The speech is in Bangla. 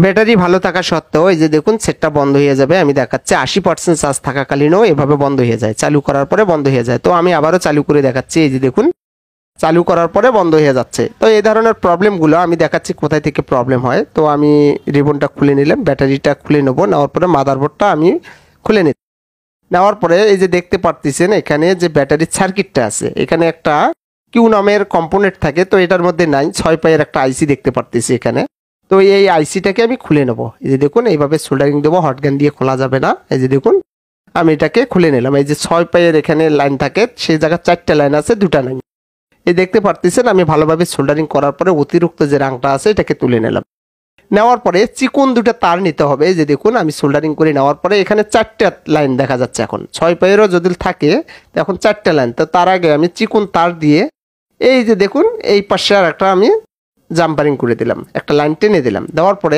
ব্যাটারি ভালো থাকা সত্ত্বেও এই যে দেখুন সেটটা বন্ধ হয়ে যাবে। আমি দেখাচ্ছি 80% চার্জ থাকাকালীনও এভাবে বন্ধ হয়ে যায়, চালু করার পরে বন্ধ হয়ে যায়। তো আমি আবারও চালু করে দেখাচ্ছি, এই যে দেখুন চালু করার পরে বন্ধ হয়ে যাচ্ছে। তো এই ধরনের প্রবলেমগুলো আমি দেখাচ্ছি কোথায় থেকে প্রবলেম হয়। তো আমি রিবনটা খুলে নিলাম, ব্যাটারিটা খুলে নেবো, নেওয়ার পরে মাদারবোর্ডটা আমি খুলে নিই। নেওয়ার পরে এই যে দেখতে পারতেছেন এখানে যে ব্যাটারির সার্কিটটা আছে, এখানে একটা কিউ নামের কম্পোনেন্ট থাকে, তো এটার মধ্যে নাই। 6 পায়ের একটা আইসি দেখতে পারতেছি এখানে। তো এই আইসিটাকে আমি খুলে নেব। এই যে দেখুন এইভাবে সোল্ডারিং দেবো, হটগান দিয়ে খোলা যাবে না। এই যে দেখুন আমি এটাকে খুলে নিলাম। এই যে 6 পায়ের এখানে লাইন থাকে, সেই জায়গায় 4টা লাইন আছে, 2টা নাই। এই দেখতে পারতেছেন আমি ভালোভাবে সোল্ডারিং করার পরে অতিরিক্ত যে রাংটা আছে এটাকে তুলে নিলাম। নেওয়ার পরে চিকন 2টা তার নিতে হবে। যে দেখুন আমি সোল্ডারিং করে নেওয়ার পরে এখানে 4টা লাইন দেখা যাচ্ছে। এখন 6 পায়েরও যদি থাকে এখন 4টা লাইন। তো তার আগে আমি চিকন তার দিয়ে এই যে দেখুন এই পাশে আর একটা আমি জাম্পারিং করে দিলাম, একটা লাইন টেনে দিলাম। দেওয়ার পরে